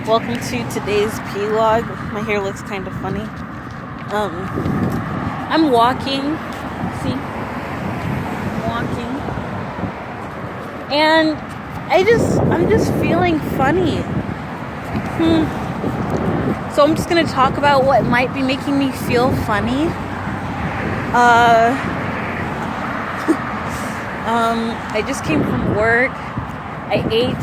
Welcome to today's p+log. My hair looks kind of funny. I'm walking. See? I'm walking. And I'm just feeling funny. So I'm just gonna talk about what might be making me feel funny. I just came from work. I ate,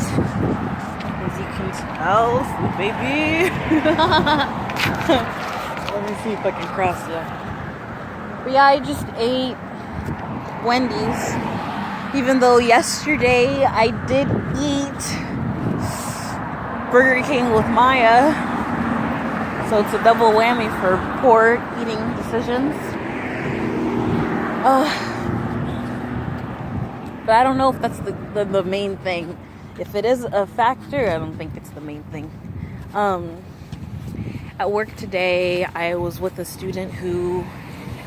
as you can tell, baby. Let me see if I can cross that. But yeah, I just ate Wendy's. Even though yesterday I did eat Burger King with Maya. So it's a double whammy for poor eating decisions. But I don't know if that's the main thing. If it is a factor, I don't think it's the main thing. At work today, I was with a student who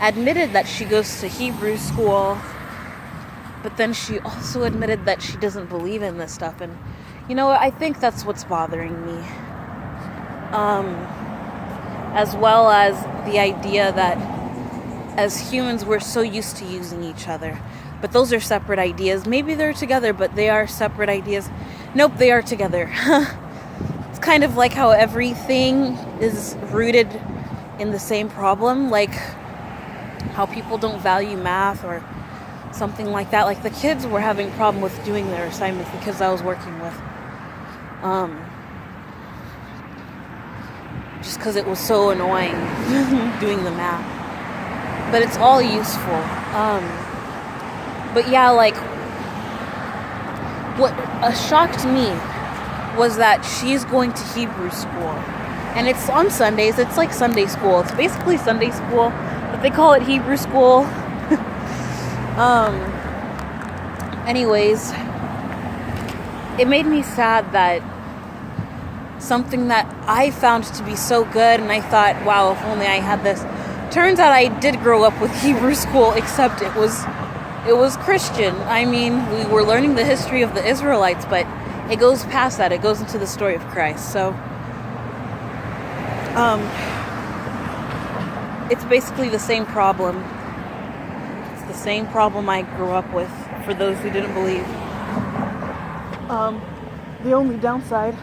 admitted that she goes to Hebrew school, but then she also admitted that she doesn't believe in this stuff. And, I think that's what's bothering me. As well as the idea that as humans, we're so used to using each other. But those are separate ideas. Maybe they're together, but they are separate ideas. Nope, they are together. It's kind of like how everything is rooted in the same problem. Like how people don't value math or something like that. Like the kids were having a problem with doing their assignments, the kids I was working with. Just because it was so annoying doing the math. But it's all useful. But yeah, like, what shocked me was that she's going to Hebrew school. And it's on Sundays. It's like Sunday school. It's basically Sunday school, but they call it Hebrew school. Anyways, it made me sad that something that I found to be so good, and I thought, wow, if only I had this. Turns out I did grow up with Hebrew school, except it was Christian. I mean, we were learning the history of the Israelites, but it goes past that. It goes into the story of Christ. So, it's basically the same problem. It's the same problem I grew up with, for those who didn't believe. The only downside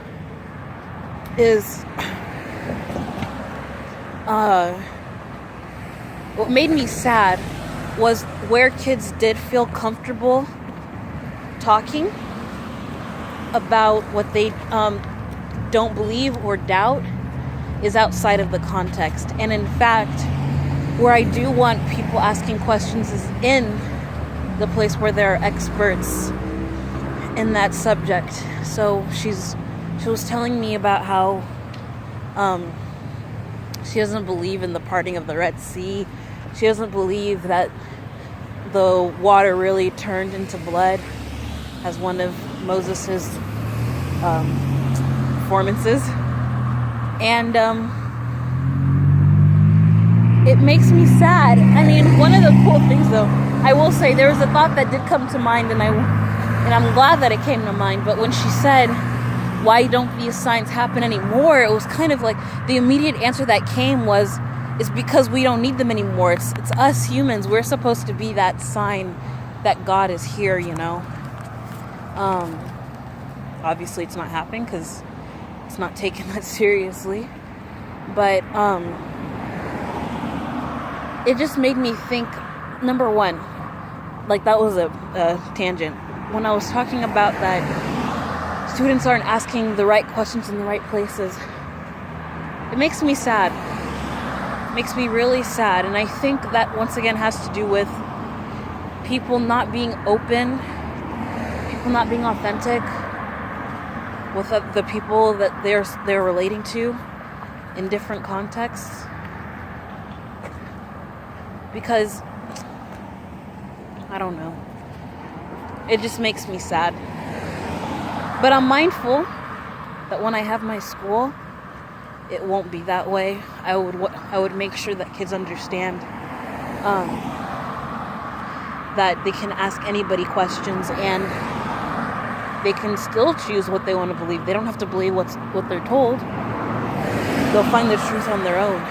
is, what made me sad was where kids did feel comfortable talking about what they don't believe or doubt is outside of the context. And in fact, where I do want people asking questions is in the place where there are experts in that subject. So she was telling me about how she doesn't believe in the parting of the Red Sea. She doesn't believe that the water really turned into blood as one of Moses' performances. And it makes me sad. I mean, one of the cool things, though, I will say, there was a thought that did come to mind, and I'm glad that it came to mind. But when she said, why don't these signs happen anymore? It was kind of like the immediate answer that came is because we don't need them anymore. It's us humans. We're supposed to be that sign that God is here, Obviously it's not happening because it's not taken that seriously. But it just made me think, number one, like that was a tangent. When I was talking about that students aren't asking the right questions in the right places, it makes me sad. Makes me really sad. And I think that once again has to do with people not being open, people not being authentic with the people that they're relating to in different contexts. Because I don't know, it just makes me sad. But I'm mindful that when I have my school, it won't be that way. I would make sure that kids understand that they can ask anybody questions, and they can still choose what they want to believe. They don't have to believe what they're told. They'll find the truth on their own.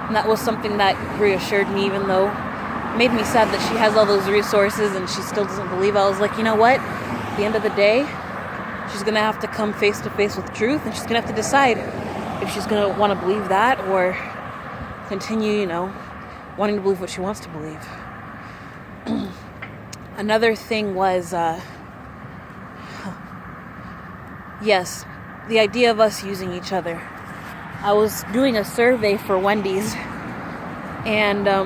And that was something that reassured me, even though it made me sad that she has all those resources and she still doesn't believe. I was like, you know what? At the end of the day, she's going to have to come face to face with truth, and she's going to have to decide if she's going to want to believe that or continue, wanting to believe what she wants to believe. Another thing was, yes, the idea of us using each other. I was doing a survey for Wendy's, and I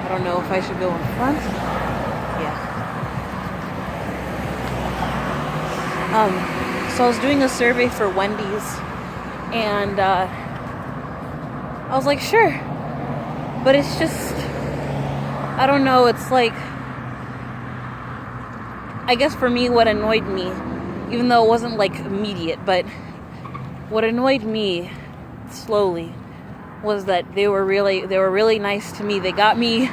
don't know if I should go in front. Yeah. So I was doing a survey for Wendy's, and I was like, sure. But it's just, I don't know, it's like, I guess for me, what annoyed me, even though it wasn't like immediate, but what annoyed me slowly was that they were really nice to me. They got me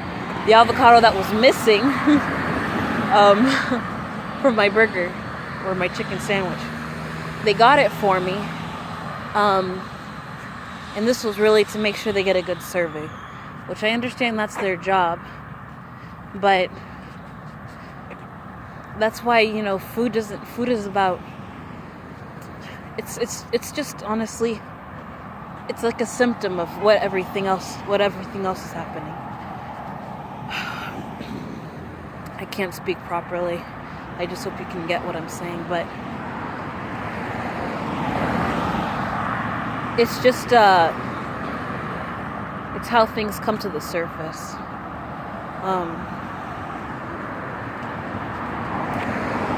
the avocado that was missing from my burger or my chicken sandwich. They got it for me, and this was really to make sure they get a good survey, which I understand that's their job, but that's why, food is about, it's just honestly, it's like a symptom of what everything else is happening. I can't speak properly. I just hope you can get what I'm saying, but it's just, it's how things come to the surface.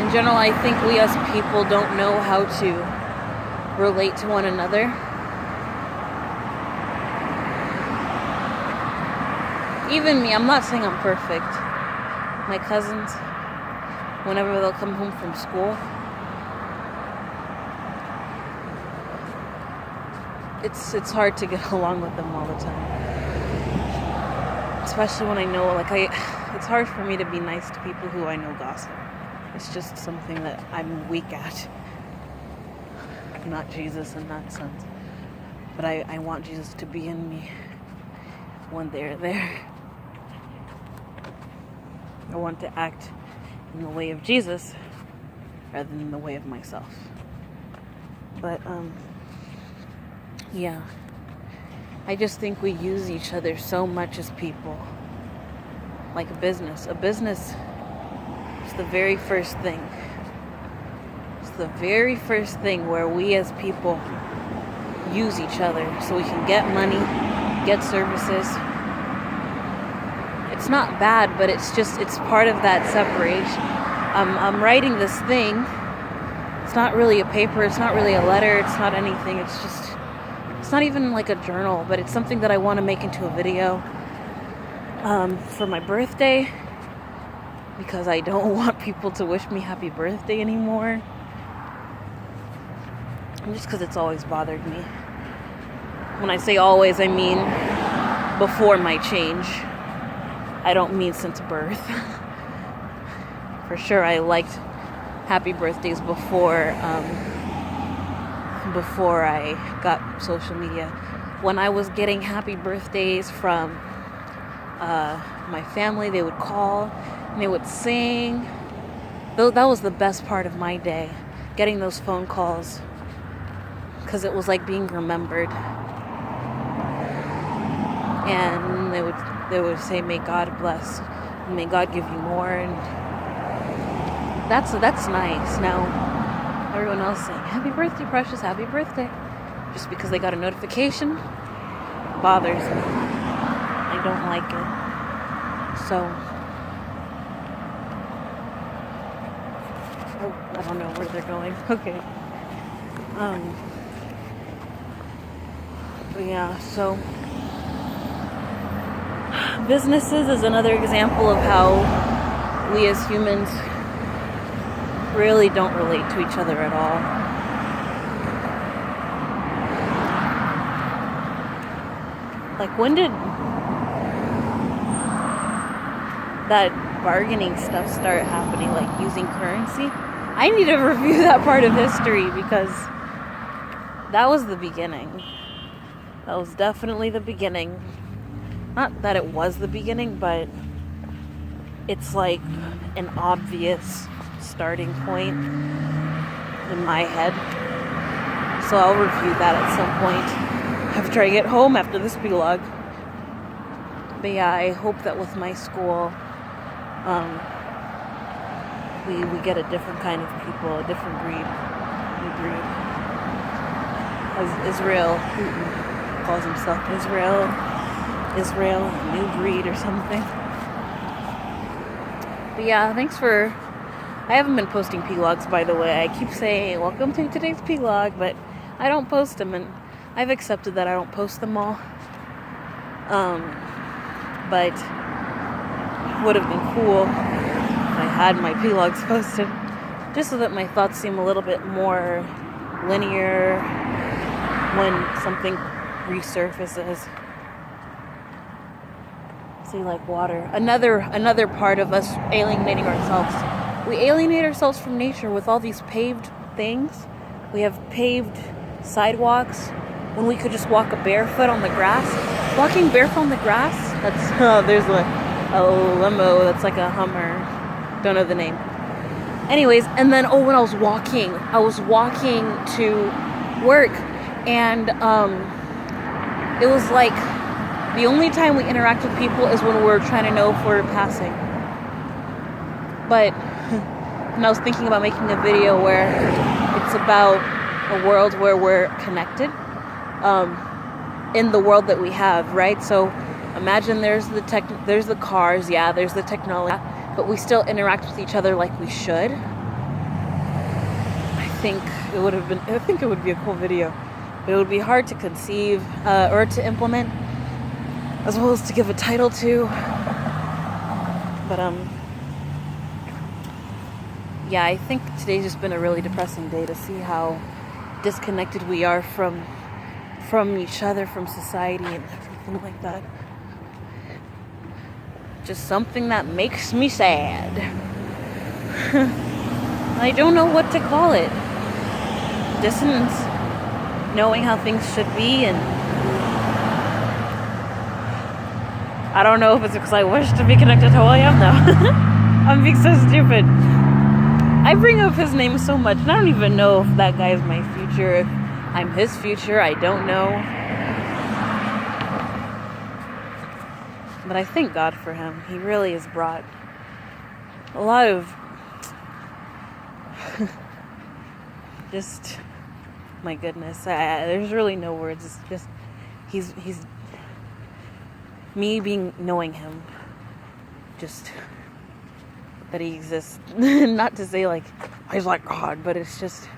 In general, I think we as people don't know how to relate to one another. Even me, I'm not saying I'm perfect. My cousins, whenever they'll come home from school, it's hard to get along with them all the time. Especially when I know, it's hard for me to be nice to people who I know gossip. It's just something that I'm weak at. I'm not Jesus in that sense. But I want Jesus to be in me when they're there. I want to act in the way of Jesus rather than the way of myself. But, yeah. I just think we use each other so much as people. Like a business. A business is the very first thing. It's the very first thing where we as people use each other so we can get money, get services. It's not bad, but it's part of that separation. I'm writing this thing. It's not really a paper. It's not really a letter. It's not anything. It's not even like a journal, but it's something that I want to make into a video for my birthday, because I don't want people to wish me happy birthday anymore. And just because it's always bothered me. When I say always, I mean before my change. I don't mean since birth. For sure, I liked happy birthdays before I got social media. When I was getting happy birthdays from my family, they would call and they would sing. That was the best part of my day, getting those phone calls, because it was like being remembered. And they would say, "May God bless, may God give you more," and that's nice. Now everyone else saying, "Happy birthday, precious, happy birthday," just because they got a notification, bothers me. I don't like it. So, I don't know where they're going. Okay. But yeah, so businesses is another example of how we as humans really don't relate to each other at all. Like, when did that bargaining stuff start happening, like using currency. I need to review that part of history because that was the beginning. That was definitely the beginning. Not that it was the beginning, but it's like an obvious starting point in my head. So I'll review that at some point after I get home after this p+log. But yeah, I hope that with my school, we get a different kind of people, a different breed, new breed. As Israel Putin calls himself, Israel, new breed or something. But yeah, I haven't been posting p+logs, by the way. I keep saying, welcome to today's p+log, but I don't post them, and I've accepted that I don't post them all. But it would have been cool if I had my p+logs posted, just so that my thoughts seem a little bit more linear when something resurfaces. See, like water. Another part of us alienating ourselves. We alienate ourselves from nature with all these paved things. We have paved sidewalks when we could just walk barefoot on the grass. Walking barefoot on the grass, there's a limo that's like a Hummer. Don't know the name. Anyways, and then when I was walking to work, and it was like the only time we interact with people is when we're trying to know if we're passing. But and I was thinking about making a video where it's about a world where we're connected in the world that we have, right? So imagine there's the cars, yeah, there's the technology, but we still interact with each other like we should. I think it would be a cool video, but it would be hard to conceive or to implement, as well as to give a title to. But yeah, I think today's just been a really depressing day to see how disconnected we are from each other, from society, and everything like that. Just something that makes me sad. I don't know what to call it. Dissonance. Knowing how things should be, and I don't know if it's because I wish to be connected to who I am now. I'm being so stupid. I bring up his name so much, and I don't even know if that guy is my future, if I'm his future, I don't know. But I thank God for him. He really has brought a lot of just, my goodness, there's really no words. It's just, he's me knowing him, just that he exists. Not to say like he's like God, but it's just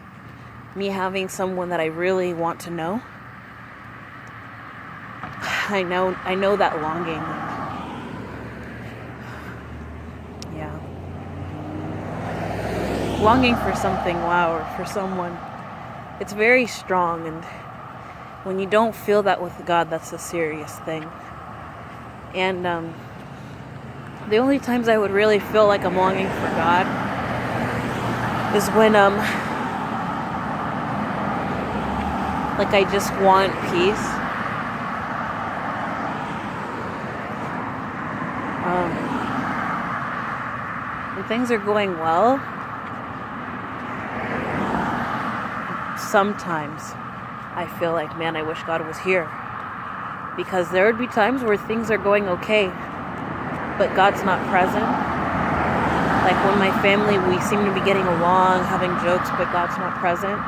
me having someone that I really want to know. I know that longing. Yeah. Longing for something, wow, or for someone. It's very strong, and when you don't feel that with God, that's a serious thing. And the only times I would really feel like I'm longing for God is when like I just want peace. When things are going well, sometimes I feel like, man, I wish God was here. Because there would be times where things are going okay, but God's not present. Like when my family, we seem to be getting along, having jokes, but God's not present.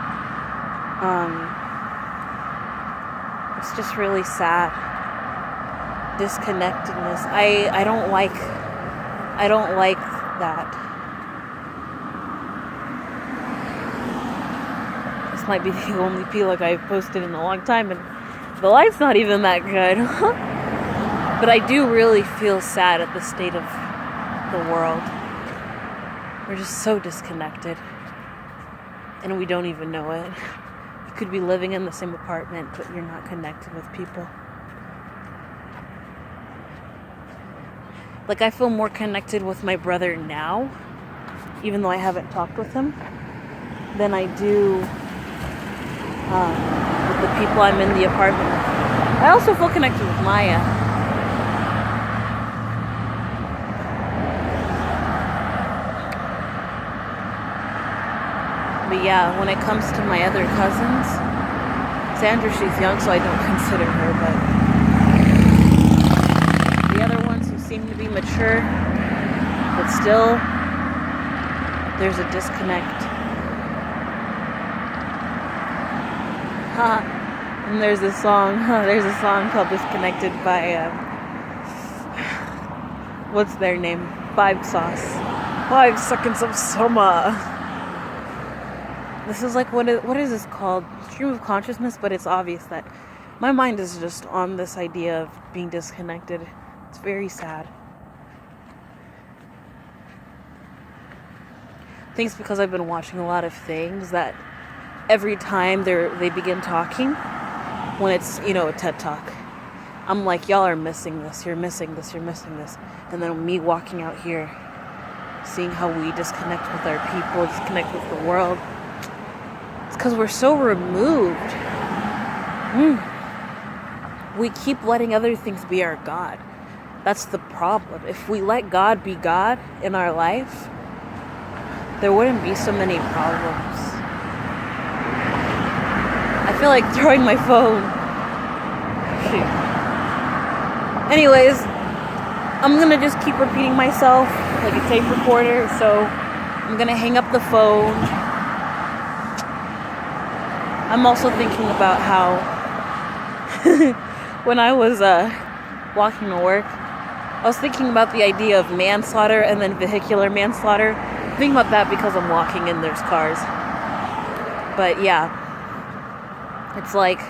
It's just really sad. Disconnectedness. I don't like that. This might be the only p+log I've posted in a long time, and the light's not even that good. But I do really feel sad at the state of the world. We're just so disconnected, and we don't even know it. You could be living in the same apartment, but you're not connected with people. Like, I feel more connected with my brother now, even though I haven't talked with him, than I do with the people I'm in the apartment with. I also feel connected with Maya. But yeah, when it comes to my other cousins, Sandra, she's young, so I don't consider her, but the other ones who seem to be mature, but still, there's a disconnect. And there's a song called Disconnected by, what's their name? 5 Sauce. 5 Seconds of Summer. This is like, what is this called? Stream of consciousness, but it's obvious that my mind is just on this idea of being disconnected. It's very sad. I think it's because I've been watching a lot of things that every time they begin talking, when it's, a TED Talk, I'm like, y'all are missing this, you're missing this, you're missing this. And then me walking out here, seeing how we disconnect with our people, disconnect with the world. It's because we're so removed. We keep letting other things be our God. That's the problem. If we let God be God in our life, there wouldn't be so many problems. I feel like throwing my phone. Shoot. Anyways, I'm gonna just keep repeating myself like a tape recorder, so I'm gonna hang up the phone. I'm also thinking about how when I was walking to work, I was thinking about the idea of manslaughter and then vehicular manslaughter. I'm thinking about that because I'm walking and there's cars. But yeah, it's like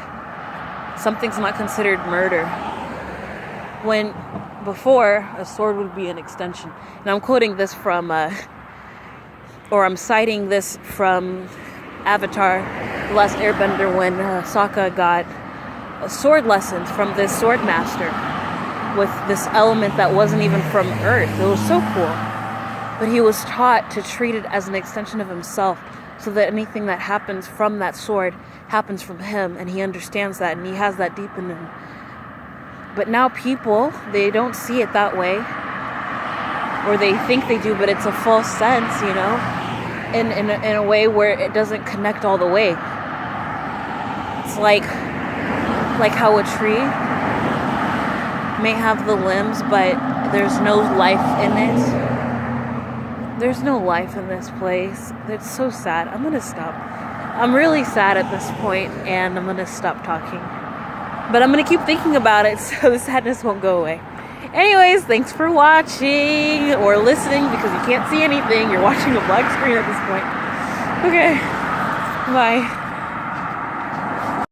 something's not considered murder. When before, a sword would be an extension. And I'm quoting this from, or I'm citing this from Avatar, The Last Airbender, when Sokka got sword lessons from this sword master with this element that wasn't even from Earth. It was so cool. But he was taught to treat it as an extension of himself, so that anything that happens from that sword happens from him, and he understands that, and he has that deep in him. But now people, they don't see it that way, or they think they do, but it's a false sense, in a way where it doesn't connect all the way. It's like how a tree may have the limbs, but there's no life in it. There's no life in this place. It's so sad. I'm gonna stop. I'm really sad at this point, and I'm gonna stop talking. But I'm gonna keep thinking about it so the sadness won't go away. Anyways, thanks for watching or listening, because you can't see anything. You're watching a black screen at this point. Okay, bye.